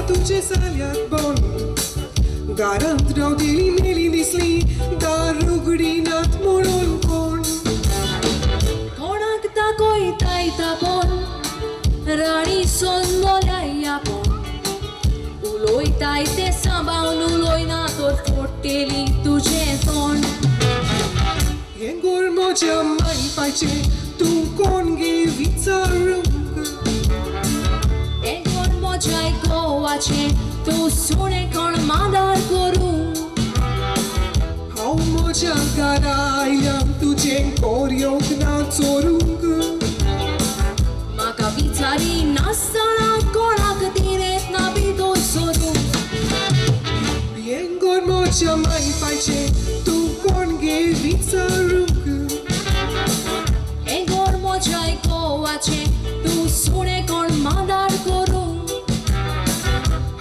duce saliat bon Garant raudili meli disli Dar rugrinat moron kon Konak ta koi tai ta pon Rani son molai apon Uloi tai te sabaun uloi na tor forteli tuje ton Engor moja mai pace Tu konge vițarung Engor moja I koace Tu sune kon madar koru Hau moja garaiam Tu jen koriok na zorung Maka vițari nasana konak tiret na bidoi soru Engor moja mai pace Tu konge vițarung Engor moja I koace Tu sune kon madar koru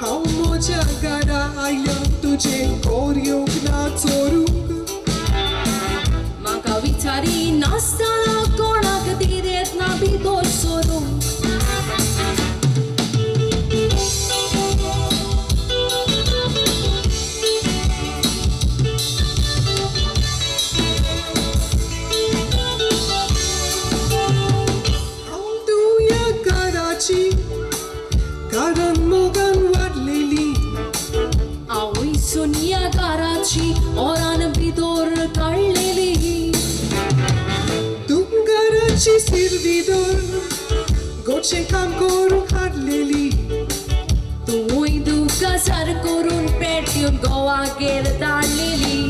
Hau moja garaiam Tu jen koriok na zorung Maka vițari nasana konak tiret na bidoi soru Garan mogan wadleli Aui sonia garachi oran bidor karleli Tum garachi servidor Goche kam korun hadleli Tui du kasar korun petiun goa ger darleli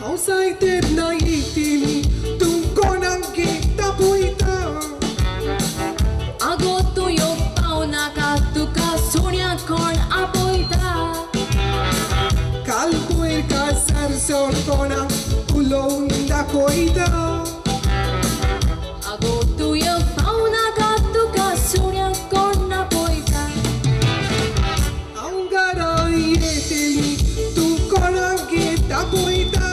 Hausai ter na itili Tum konang ge tapuita son kona ulon da koida Agotu yung fauna gatu kasunya kona poita Aungara yeteli tu kona geta koida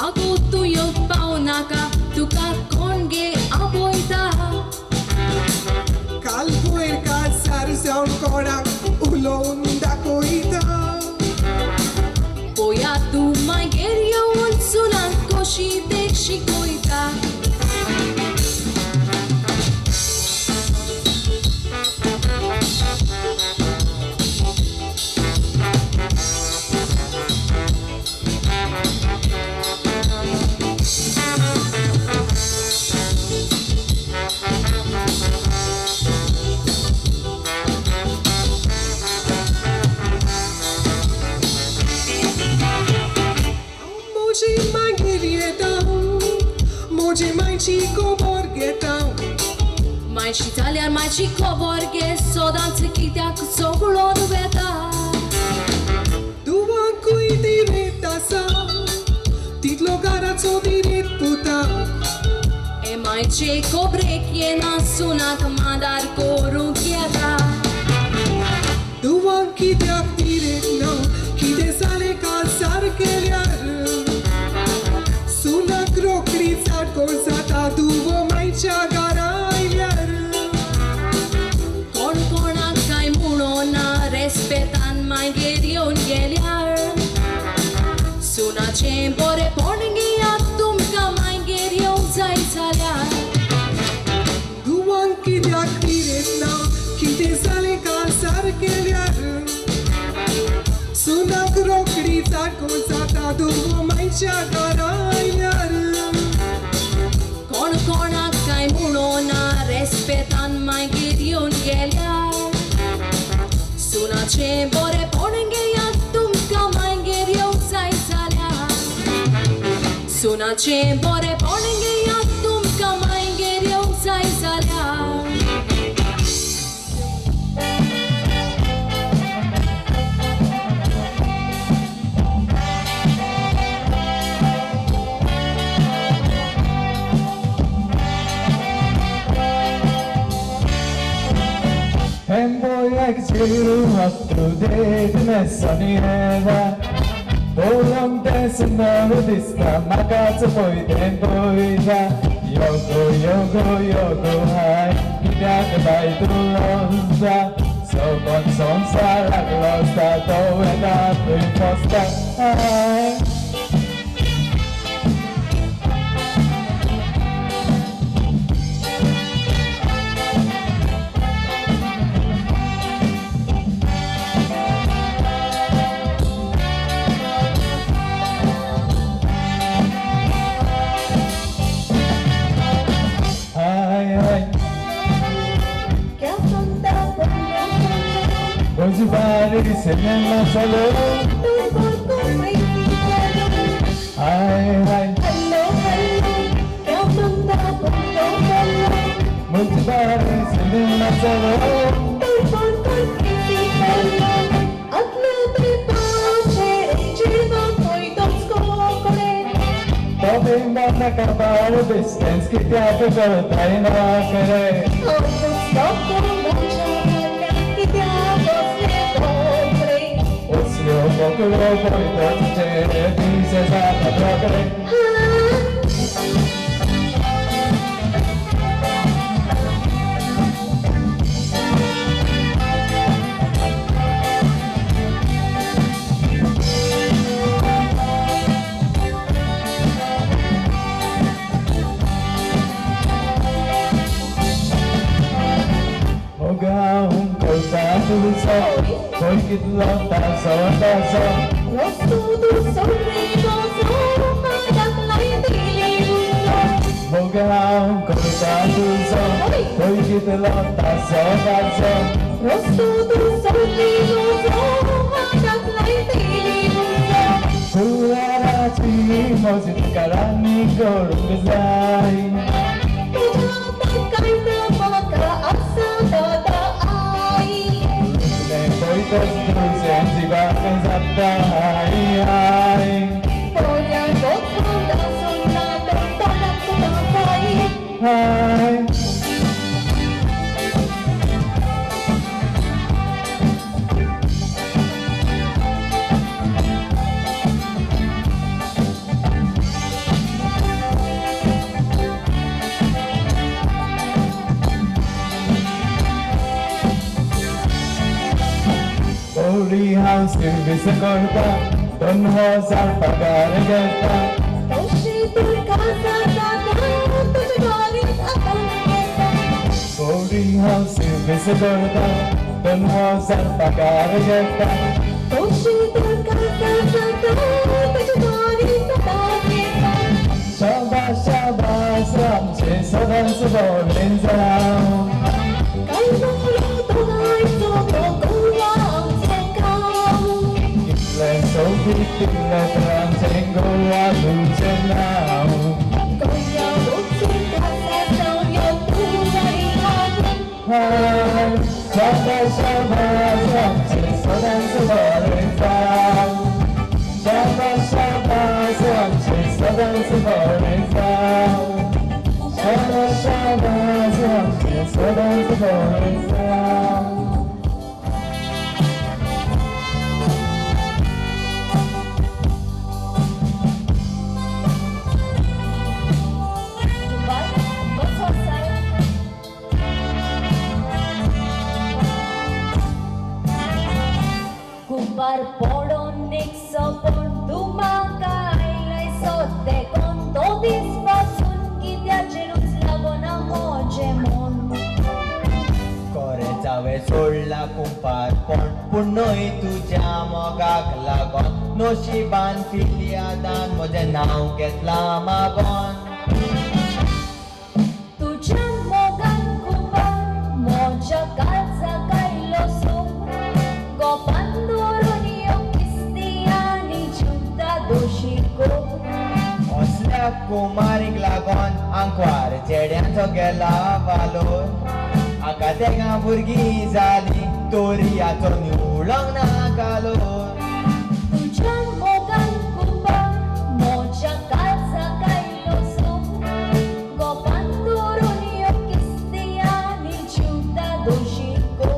Agotu yung fauna gatu kakonge apoita Kalpuer kalsar son kona ulon da koida Poia tu mai gerio un sunan koshi tekshi koita Moji mai girietau Moji mai chico borgetau Mai și italian mai și coborghe sodan țichitea cu socul veta Duan cui diretta sa Titlo garazzo direttuta E mai ce cobrecchie na suna că mandar corunchieta Duan chi te diretta Chi te sale calzar che liar Suna crocrizar colzata Duvo mai cia garaiar Con cona cai mulona respetan mai gerion geliar Suna cembore pongi atum ca mai gerion zai saliar Duan chi te diretta Chi te sale calzar che liar Suna crocrizar colzata Duvo mai cia garaiar Con cona cai mulona respetan mai gerion geliar Suna cembore pongi atum ca mai gerion zai saliar Suna cembore pongi atum ca mai gerion zai saliar Emboyak chiru up-to-date messaniera Tolam tesno dista makatsu poiten poita Yoko yoko yoko hai Hidak bai tulonza Sokon son sarak losta Toeta tuiposta hai Everybody singing my solo. Hi, hi. Hello, hello. Everybody singing my solo. Talking about the cabal distance, keep your people trying to Poco poi dolce, princesa la drogare. Moga un colpato di sol, poi che tu lotta so. Moga un colpato di sol, poi che tu lotta so. Kurarachi mojit karani gorgazai. Poi tos dulces y bajas hasta ahí. पोरी हांव सर्विस करता 2000 पगार घेता तशी तुका जाता तुझ्या गाडीत आपण येता पोरी हांव सर्विस करता 2000 पगार घेता तशी तुका जाता तुझ्या गाडीत आपण येता शाबास शाबास आमचे सदांच बरें जावं काय बोलो तुगायचो गोवा आमचें काम इतलें सोबीत तितलें आमचें गोवा तुमचें नांव गोंया वचून कासार यो तूं बरी हाय शाबास शाबास आमचे सदांच बरें जावं शाबास शाबास आमचे सदांच बरें जावं शाबास शाबास आमचे सदांच बरें जावं कुंभार पडोन एक सपन तूं म्हाका आयलय सोद्देकोन तो दीस पासून कित्याचेरूच लागोना म्हजें मन कोरें जावे सोडला कुंपारपण पूण न्हय तुज्या मोगाक लागोन नशिबान फिलियादान म्हजें नांव घेतलां मागोन तुज्या मोगान कुंभार म्हज्या काळजाक आयलो सो गोपान दवरून यो किस्ती आनी जुद्दा दोशी गो असल्या कुमारीक लागोन आंकवार चेड्यांचो गेला वालोर आका तेगा भुरगीं जालीं तोरयाचो निवळोंक ना कालोर तुज्या मोगान कुंभार म्हज्या काळजाक आयलो सो गोपान दवरून यो किस्ती आनी जुद्दा दोशी गो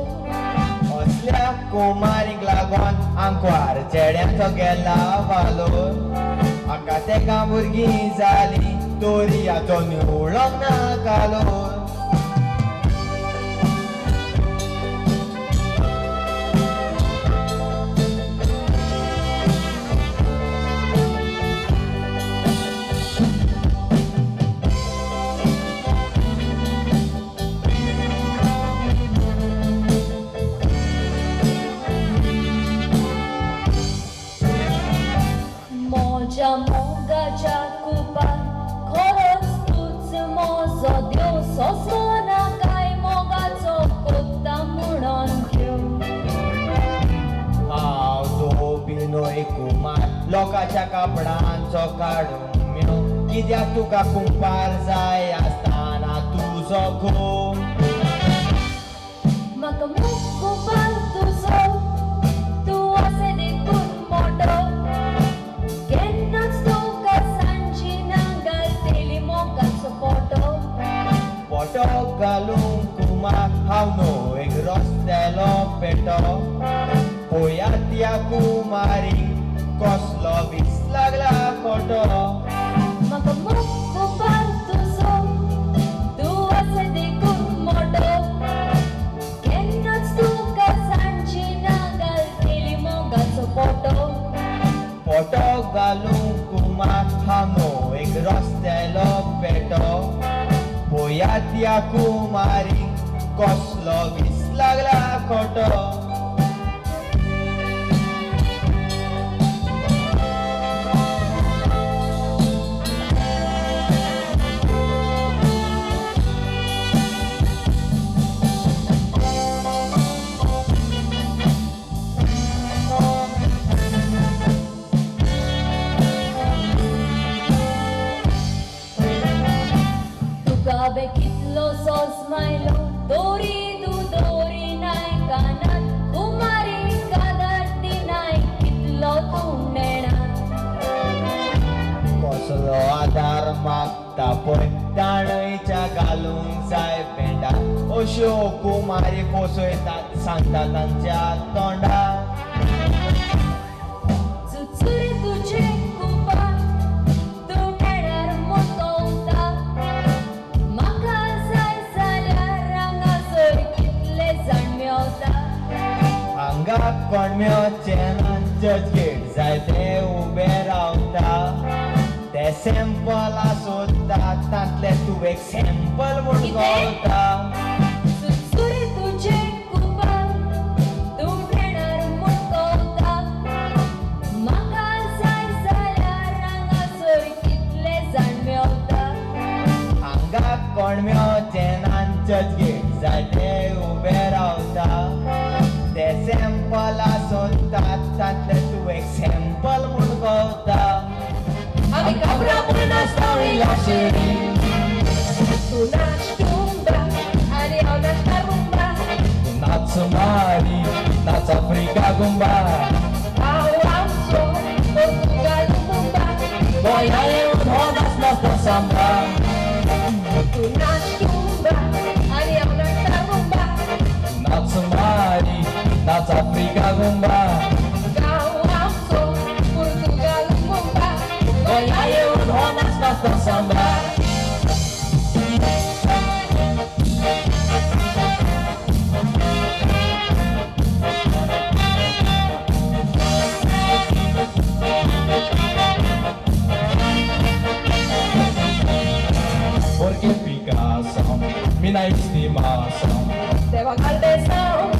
असल्या कुमारीक लागोन आंकवार चेड्यांचो गेला वालोर आका तेका भुरगीं जालीं तोरयाचो निवळोंक ना कालोर म्हज्या मोगाच्या कुंभार खरोच तूच म्हजो देव सोंसलो ना काय मोगाचो कोत्ता म्हणून घेवन हांव धोबी न्हय कुमार लोकांच्या कापडांचो काडून मेव कित्याक तुका कुंभार जाय आसतना तुजो घोव म्हाका कुंभार तुजो तूं आसे देखून मोठो केन्नाच तुका सांची ना घालतली मोगाचो पोटो घालूंक कुमार हांव न्हय रस्त्यालो पेटो पळयात त्या कुमारीक कसलो वीस लागला खोटो म्हाका कुंभार तुजो तूं आसे देखून मोठो केन्नाच तुका सांची ना घालतली मोगाचो पोटो घालूंक कुमार हांव न्हय रस्त्यालो पेटो पळयात त्या कुमारीक कसलो वीस लागला खोटो तुका कितलो सोस मायलो दोरी तूं दोरी नाय कानात कुमारी कादारती नाय कितलो तूं नेणा कसलो आदार मागता पळय ताणयच्या घालूंक जाय पेंडा अश्यो कुमारी पोसयतात सांगता तांच्या तोंडार चुचुरे तुजे कुंभार तूं नेणार मुतोवता म्हाका जाय जाल्यार हांगासर कितले जाण मेवता हांगा कोणम्योचें चर्चगेट जायते उबे रावता ते सॅम्पला सोदता तांतले तूं एक सॅम्पल म्हूण कितें? गावता सुरसुरी तुझे कुपाल तूं भेणार मुटकोवता म्हाका जाय जाल्यार हांगासर कितले जाण मेवता हांगा कोणम्योचें चर्चगेट जायते उबे रावता ते सॅम्पला सोदतात तांतले तूं एक सॅम्पल म्हूण गावता आमी कापडां म्हूण नाचताली लाशेरी तूं नाच टुंबा आनी हांव नाचता रुंबा नाच मारी नाच आफ्रिका गुंबा हांव आमचो पोर्तुगाल मुंबा गोंया येवन हो नाच नाचता सांबा तूं नाच टुंबा आनी हांव नाचता रुंबा नाच मारी नाच आफ्रिका गुंबा गांव आमचो पोर्तुगाल मुंबा गोंया येवन हो नाच नाचता Samba Porque picação, mina estimação Deva caldeção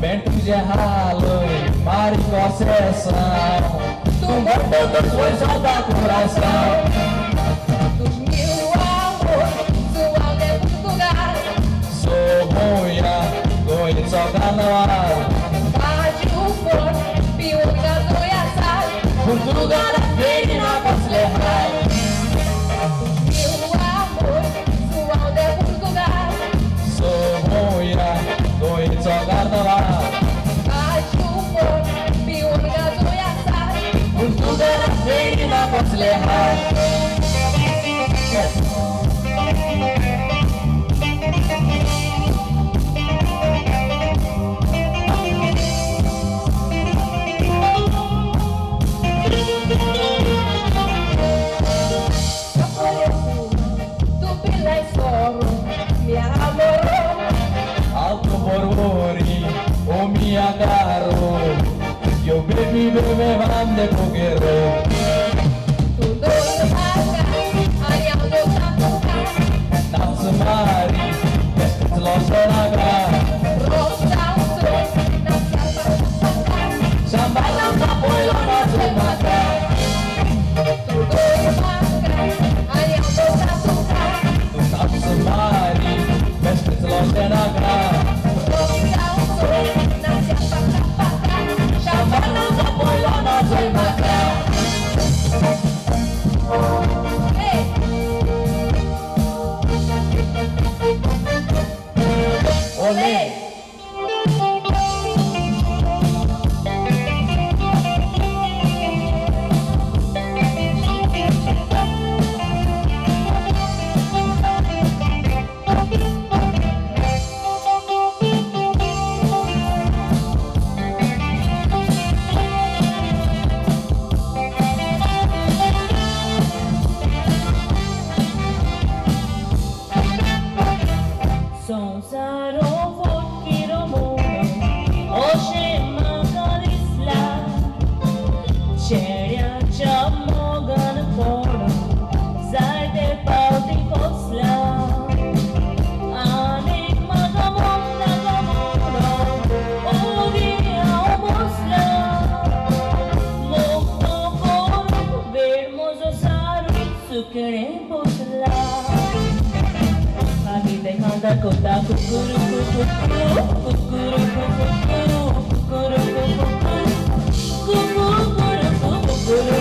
Bento de ralo, mari concessão Tu gostou dos coisas da coração dos mil amor sual de Portugal Sou ruia, gosto só carnaval Bate o forno, piuga do assal Portugal é feio na Bacilhar Mil amor sual de Portugal Sou ruia, gosto só carnaval Bate o forno, piuga do assal Portugal é feio na Bacilhar Tu pila e sorro, me amorou Alto borbori, o mi agarro Io bevi beve mande coquero Tu dor vaga, andiamo do tapuca Nați mari, vestiți loșă la gra Rosa o sol, nația pa Și-am apoi la noastră maca Tu dor vaga, andiamo do tapuca Nați mari, vestiți loșă la gra Rosa o sol, nația pa Și-am apoi la noastră maca Hey! Olé! Sonzaro vodkiro mono, oše magadisla, čerja čamogan kono, zajde pauti posla. Anek magamon nagamono, odia omosla. Mokto koro, vermoso saru, sukere posla. Agite canta cota cucuru cucuru cucuru cucuru cucuru cucuru cucuru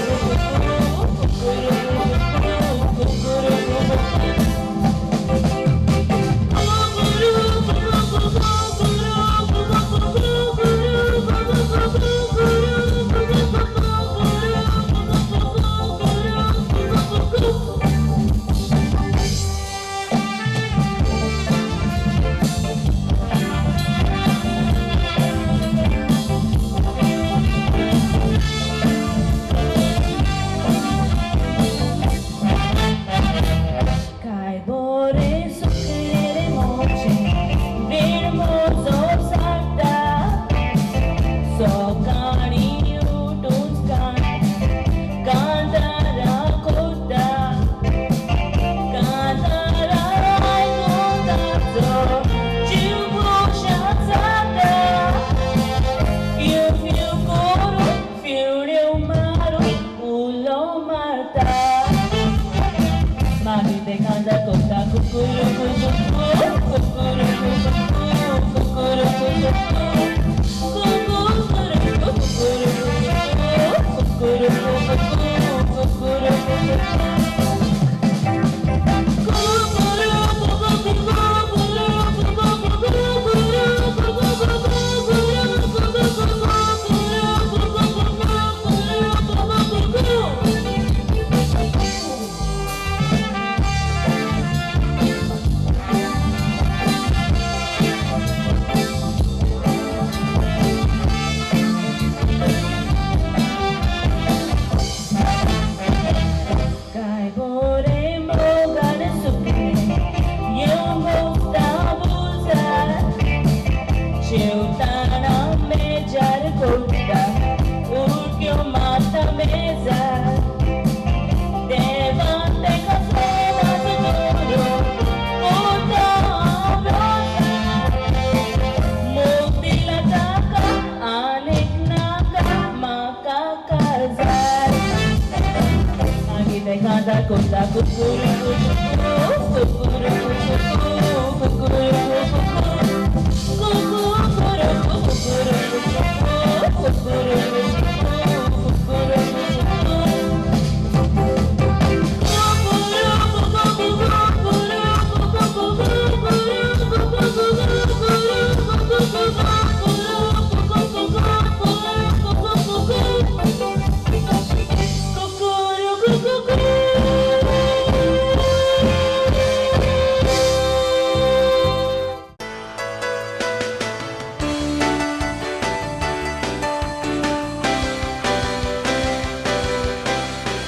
कुकुरुकू